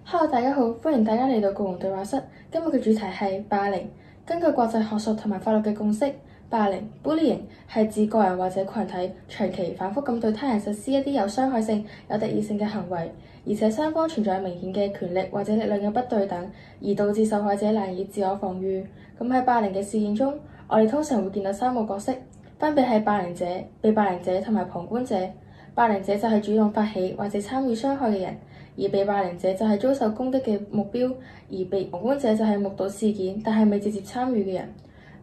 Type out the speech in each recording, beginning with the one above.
Hello，大家好，歡迎大家嚟到共融對話室。今日嘅主題係霸凌。根據國際學術同埋法律嘅共識，霸凌 （bullying） 係指個人或者群體長期反覆咁對他人實施一啲有傷害性、有敵意性嘅行為，而且雙方存在明顯嘅權力或者力量嘅不對等，而導致受害者難以自我防禦。咁喺霸凌嘅事件中，我哋通常會見到三個角色，分別係霸凌者、被霸凌者同埋旁觀者。霸凌者就係主動發起或者參與傷害嘅人，而被霸凌者就係遭受攻擊嘅目標，而被旁觀者就係目睹事件但係未直接參與嘅人。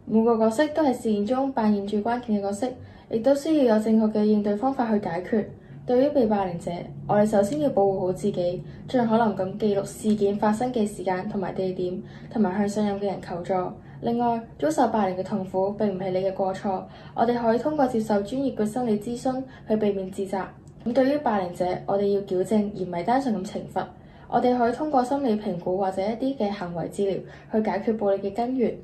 每個角色都係事件中扮演住關鍵嘅角色，亦都需要有正確嘅應對方法去解決。對於被霸凌者，我哋首先要保護好自己，盡可能咁記錄事件發生嘅時間同埋地點，同埋向信任嘅人求助。另外，遭受霸凌嘅痛苦並唔係你嘅過錯，我哋可以通過接受專業嘅心理諮詢去避免自責。咁對於霸凌者，我哋要矯正而唔係單純咁懲罰。我哋可以通過心理評估或者一啲嘅行為治療去解決暴力嘅根源。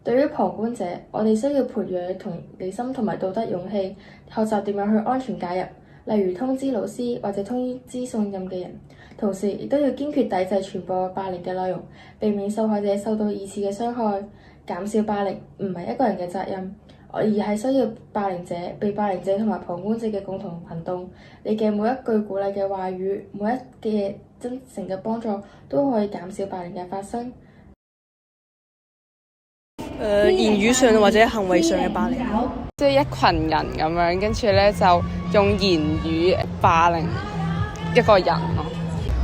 對於旁觀者，我哋需要培養同理心同埋道德勇氣，學習點樣去安全介入，例如通知老師或者通知信任嘅人。同時亦都要堅決抵制傳播霸凌嘅內容，避免受害者受到二次嘅傷害。減少霸凌唔係一個人嘅責任，而係需要霸凌者、被霸凌者同埋旁觀者嘅共同行動。你嘅每一句鼓勵嘅話語，每一嘅真誠嘅幫助，都可以減少霸凌嘅發生。言語上或者行為上嘅霸凌，即係一群人咁樣，跟住咧就用言語霸凌一個人咯。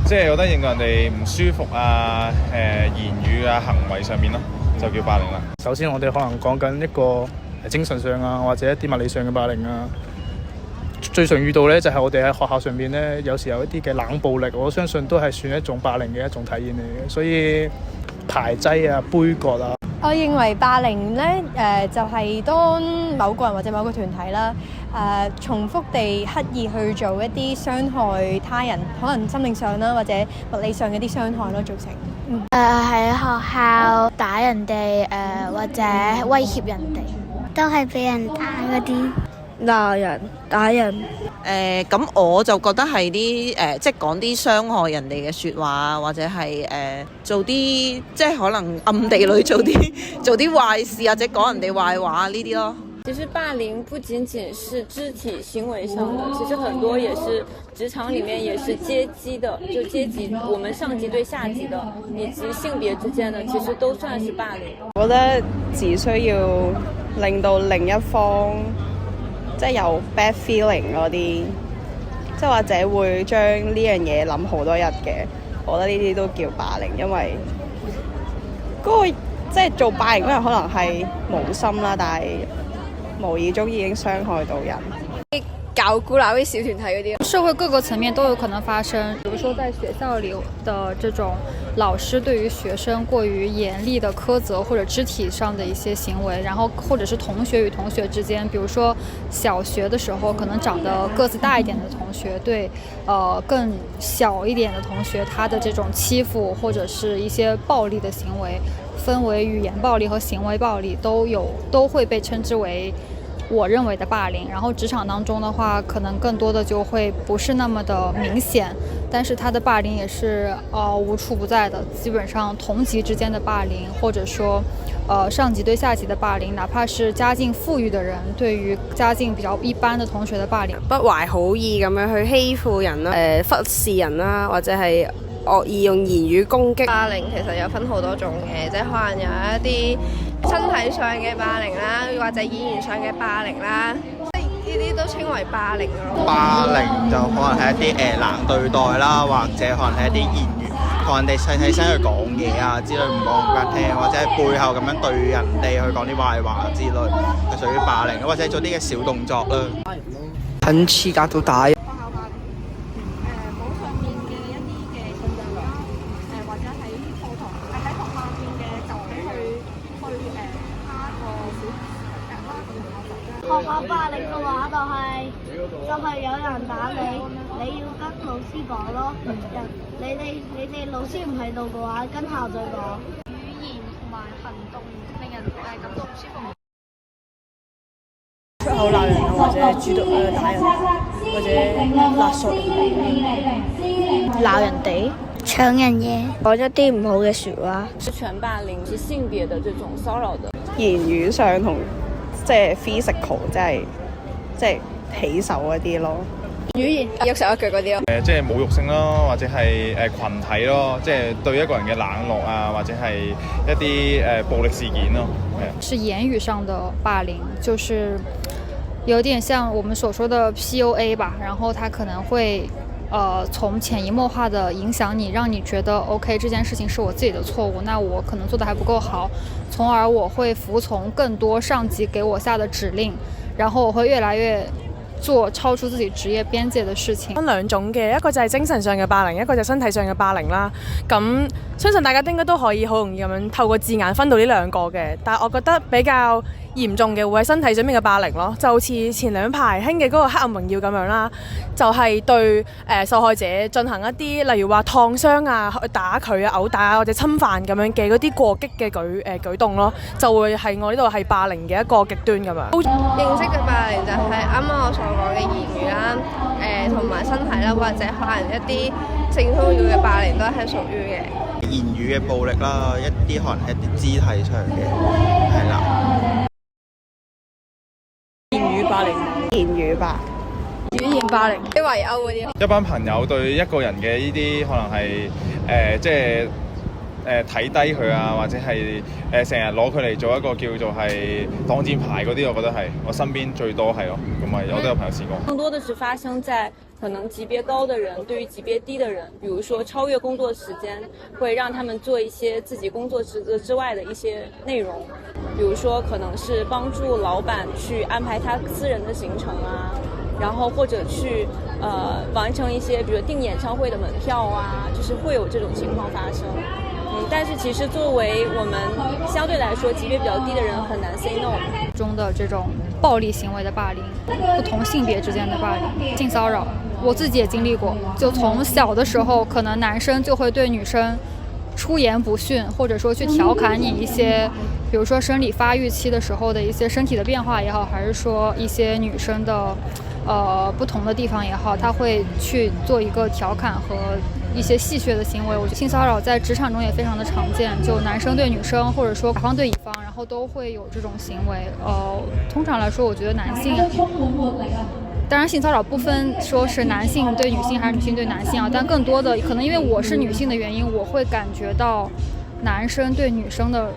即係覺得令到人哋唔舒服啊，言語啊、行為上面咯，就叫霸凌啦。首先我哋可能講緊一個精神上啊，或者一啲物理上嘅霸凌啊。最常遇到咧就係我哋喺學校上邊咧，有時有一啲嘅冷暴力，我相信都係算一種霸凌嘅一種體現嚟嘅。所以排擠啊、杯葛啊。我認為霸凌咧，就係當某個人或者某個團體啦，重複地刻意去做一啲傷害他人，可能心靈上啦或者物理上嘅啲傷害咯，造成。喺學校打人哋，或者威脅人哋，都係俾人打嗰啲。鬧人、打人。咁我就覺得係啲即係講啲傷害人哋嘅説話，或者係做啲即係可能暗地裏做啲壞事，或者講人哋壞話呢啲咯。其實霸凌不僅僅是肢體行為上的，其實很多也是職場裡面也是階級的，就階級我們上級對下級的，以及性別之間的，其實都算是霸凌。我覺得只需要令到另一方即係有 bad feeling 嗰啲，即係或者會將呢樣嘢諗好多日嘅，我覺得呢啲都叫霸凌，因為嗰個即係做霸凌嗰人可能係冇心啦，但係無意中已經傷害到人。搞孤立啲小團體嗰啲，社會各個層面都有可能發生，比如說在學校裡的這種老師對於學生過於嚴厲的苛責，或者肢體上的一些行為，然後或者是同學與同學之間，比如說小學的時候可能長得個子大一點的同學對更小一點的同學他的這種欺負或者是一些暴力的行為，分為語言暴力和行為暴力都會被稱之為我認為的霸凌。然後職場當中的話，可能更多的就會不是那麼的明顯，但是他的霸凌也是無處不在的。基本上同級之間的霸凌，或者說上級對下級的霸凌，哪怕是家境富裕的人對於家境比較一般的同學的霸凌，不懷好意咁樣去欺負人啦，忽視人啦，或者係惡意用言語攻擊。霸凌其實有分好多種嘅，即係可能有一啲身體上嘅霸凌啦，或者語言上嘅霸凌啦，即係呢啲都稱為霸凌咯。霸凌就可能係一啲難對待啦，或者可能係一啲言語同人哋細細聲去講嘢啊之類唔講人聽，或者係背後咁樣對人哋去講啲壞話之類，就屬於霸凌，或者做啲嘅小動作啦。很刺格到打。學校霸凌嘅話就係有人打你，你要跟老師講咯。你哋老師唔喺度嘅話，跟校長講。語言同埋行動令人感到唔舒服。出口鬧人或者主動打人，或者勒索人，鬧人哋。搶人嘢，講一啲唔好嘅説話。全霸凌是性別的這種騷擾的，言語上同即係 physical，即係起手嗰啲咯。語言喐手喐腳嗰啲咯。即係侮辱性咯，或者係群體咯，即係對一個人嘅冷落啊，或者係一啲暴力事件咯。是言語上的霸凌，就是有點像我們所說的 PUA 吧，然後它可能會從潛移默化的影響你，讓你覺得 OK， 這件事情是我自己的錯誤，那我可能做得還不夠好，從而我會服從更多上級給我下的指令，然後我會越來越做超出自己職業邊界的事情。分兩種嘅，一個就係精神上嘅霸凌，一個就係身體上嘅霸凌啦。咁相信大家應該都可以好容易咁樣透過字眼分到呢兩個嘅，但係我覺得比較嚴重嘅會係身體上面嘅霸凌咯，就好似前兩排興嘅嗰個黑暗榮耀咁樣啦，就係對受害者進行一啲例如話燙傷啊、打佢啊、毆打啊或者侵犯咁樣嘅嗰啲過激嘅舉動咯，就會係我呢度係霸凌嘅一個極端咁樣。認識嘅霸凌就係啱啱我所講嘅言語啦，同埋身體啦，或者可能一啲性騷擾嘅霸凌都係屬於嘅。言語嘅暴力啦，一啲可能係一啲肢體上嘅，係啦。言語霸凌，言語吧，語言霸凌，啲圍毆嗰啲。一班朋友對一個人嘅呢啲可能係即係睇低佢啊，或者係成日攞佢嚟做一個叫做係擋箭牌嗰啲，我覺得係我身邊最多係咯。咁啊，我都有朋友試過。更多的是發生在可能級別高的人對於級別低的人，比如說超越工作時間，會讓他們做一些自己工作職責之外的一些內容，比如說可能是幫助老闆去安排他私人的行程啊，然後或者去完成一些比如訂演唱會的門票啊，就是會有這種情況發生。但是其實作為我們相對來說級別比較低的人，很難 say no。中的這種暴力行為的霸凌，不同性別之間的霸凌，性騷擾，我自己也經歷過。就從小的時候，可能男生就會對女生出言不遜，或者說去調侃你一些，比如說生理發育期的時候的一些身體的變化也好，還是說一些女生的不同的地方也好，他會去做一個調侃和一些戲謔的行為。我覺得性騷擾在職場中也非常的常見，就男生對女生，或者說甲方對乙方，然後都會有這種行為。通常來說，我覺得男性，當然性騷擾不分說是男性對女性還是女性對男性啊，但更多的可能因為我是女性的原因，我會感覺到男生對女生的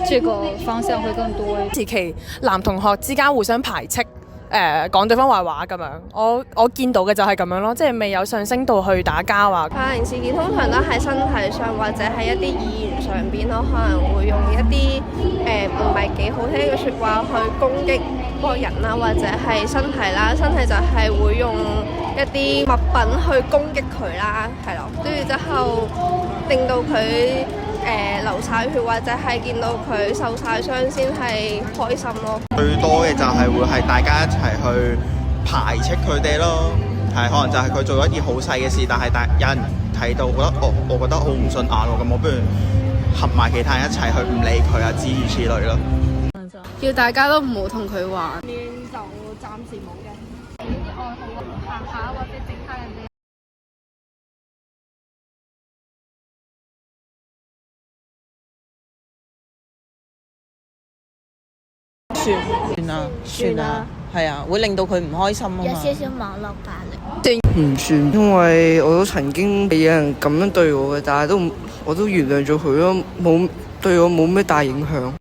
這個方向會更多。時期男同學之間互相排斥。講對方壞話咁樣，我見到嘅就係咁樣咯，即係未有上升到去打交啊。霸凌事件通常都喺身體上或者係一啲語言上邊咯，可能會用一啲唔係幾好聽嘅説話去攻擊嗰個人啦，或者係身體啦，身體就係會用一啲物品去攻擊佢啦，係咯，跟住之後令到佢流晒血或者係見到佢受晒傷先係開心咯。最多嘅就係會係大家一齊去排斥佢哋咯，係可能就係佢做一啲好細嘅事，但係有人睇到覺得我覺得好唔順眼喎，咁我不如合埋其他人一齊去唔理佢啊，諸如此類咯。叫大家都唔好同佢玩。就暫時冇嘅，呢啲愛好行下或者整下人哋。算啦，係啊，會令到佢唔開心啊嘛。有少少網絡霸凌。唔算，因為我都曾經有人咁樣對我嘅，但係我都原諒咗佢咯，冇對我冇咩大影響。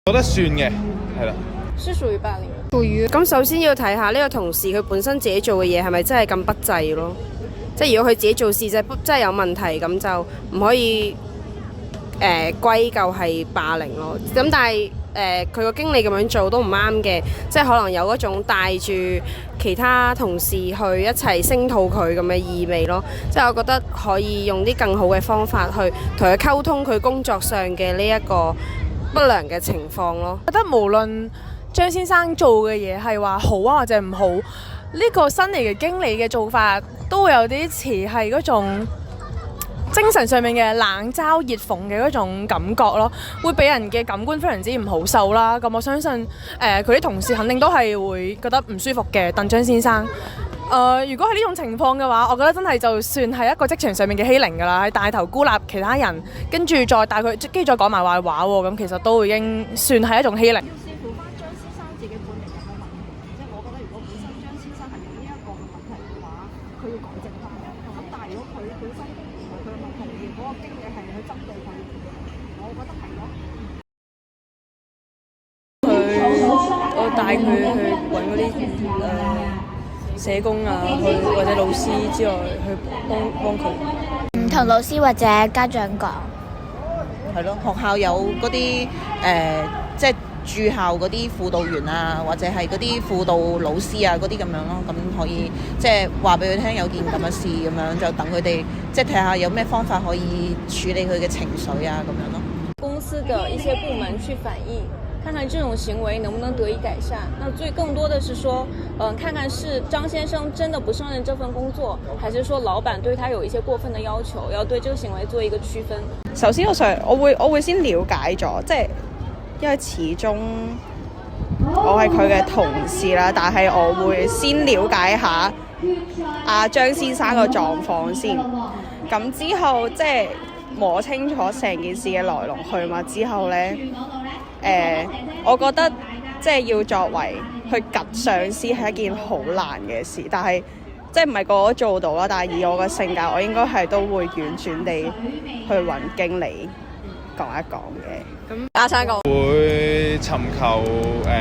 覺得算嘅，係啦。是屬於霸凌。屬於。咁首先要睇下呢個同事佢本身自己做嘅嘢係咪真係咁不濟咯？即係如果佢自己做事真係有問題，咁就唔可以歸咎係霸凌咯。咁但係佢個經理咁樣做都唔啱嘅，即係可能有嗰種帶住其他同事去一齊聲討佢咁嘅意味咯。即係我覺得可以用啲更好嘅方法去同佢溝通佢工作上嘅呢一個不良嘅情況咯。覺得無論張先生做嘅嘢係話好啊或者唔好，呢個新嚟嘅經理嘅做法都會有啲似係嗰種精神上面嘅冷嘲熱諷嘅嗰種感覺咯，會俾人嘅感官非常之唔好受啦。咁我相信佢啲同事肯定都係會覺得唔舒服嘅。鄧張先生，如果係呢種情況嘅話，我覺得真係就算係一個職場上面嘅欺凌㗎啦，帶頭孤立其他人，跟住再帶佢，跟住再講埋壞話喎，咁其實都已經算係一種欺凌。視乎翻張先生自己本人有冇問題，即係我覺得如果本身張先生係有呢一個問題嘅話，佢要改正翻。咁但係如果佢本身唔係佢嘅問題，而嗰個經理係去針對佢，我覺得係咯。我帶佢去揾嗰啲社工啊，或者老師之外，去幫佢。同老師或者家長講。係咯，學校有嗰啲即係駐校嗰啲輔導員啊，或者係嗰啲輔導老師啊嗰啲咁樣咯，咁可以即係話俾佢聽有件咁嘅事咁樣，就等佢哋即係睇下有咩方法可以處理佢嘅情緒啊咁樣咯。公司的一些部門去反映。看看這種行為能不能得以改善。那最更多的是說，看看是張先生真的不勝任這份工作，還是說老闆對他有一些過分的要求，要對這個行為做一個區分。首先我會先了解咗，即係因為始終我係佢嘅同事啦，但係我會先了解下阿張先生個狀況先，咁之後即係摸清楚成件事嘅來龍去脈之後呢。我覺得即係要作為去及上司係一件好難嘅事，但係即係唔係個個都做到啦。但係以我嘅性格，我應該係都會婉轉地去揾經理講一講嘅。咁阿生講會尋求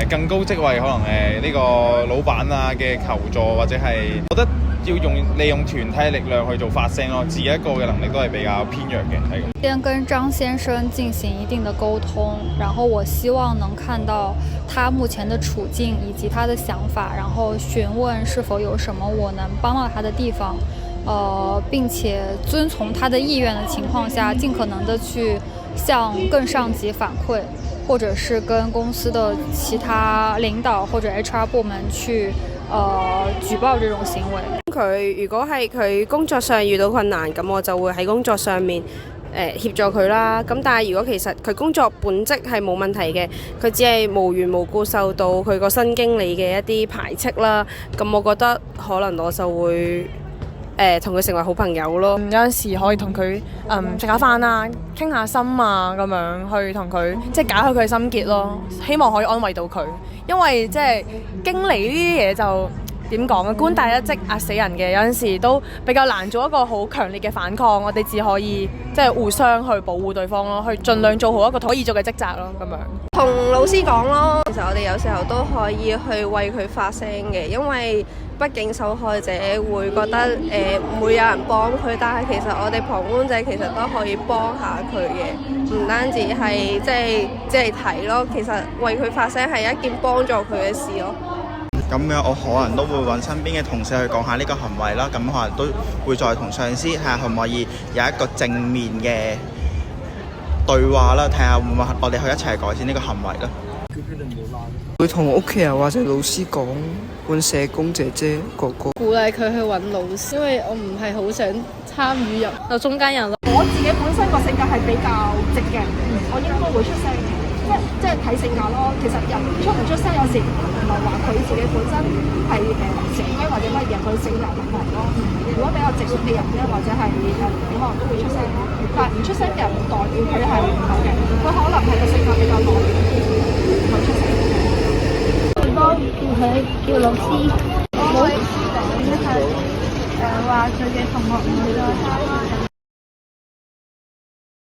更高職位，可能呢個老闆啊嘅求助，或者係覺得要利用團體力量去做發聲咯。自己一個嘅能力都係比較偏弱嘅，係咁。先跟張先生進行一定的溝通，然後我希望能看到他目前的處境以及他的想法，然後詢問是否有什麼我能幫到他的地方，並且遵從他的意願的情況下，盡可能的去向更上級反饋，或者是跟公司的其他領導或者 HR 部門去舉報這種行為。佢如果係佢工作上遇到困難，咁我就會喺工作上面協助佢啦。咁但係如果其實佢工作本質係冇問題嘅，佢只係無緣無故受到佢個新經理嘅一啲排斥啦，咁我覺得可能我就會同佢成為好朋友咯。有陣時可以同佢食下飯啊，傾下心啊，咁樣去同佢即係解開佢嘅心結咯。希望可以安慰到佢，因為即係經理呢啲嘢就點講啊，官大一職壓死人嘅，有陣時都比較難做一個好強烈嘅反抗。我哋只可以即係互相去保護對方咯，去盡量做好一個可以做嘅職責咯，咁樣。同老師講咯，其實我哋有時候都可以去為佢發聲嘅，因為畢竟受害者會覺得唔會有人幫佢，但係其實我哋旁觀者其實都可以幫下佢嘅，唔單止係即係睇咯，其實為佢發聲係一件幫助佢嘅事咯。咁樣我可能都會揾身邊嘅同事去講下呢個行為啦，咁可能都會再同上司睇下可唔可以有一個正面嘅對話啦，睇下會唔會我哋去一齊改善呢個行為啦。會同屋企人或者老師講，揾社工姐姐哥哥。鼓勵佢去揾老師，因為我唔係好想參與入中間人咯。我自己本身個性格係比較直嘅，我應該會出聲嘅。即係睇性格咯，其實人出唔出聲有時唔係話佢自己本身係蛇龜或者乜嘢，佢性格問題咯。如果比較直率嘅人咧，或者係你可能都會出聲咯。但係唔出聲嘅人唔代表佢係唔好嘅，佢可能係個性格比較內斂，唔出聲。最多叫老師，唔好即係話佢嘅同學唔去咯。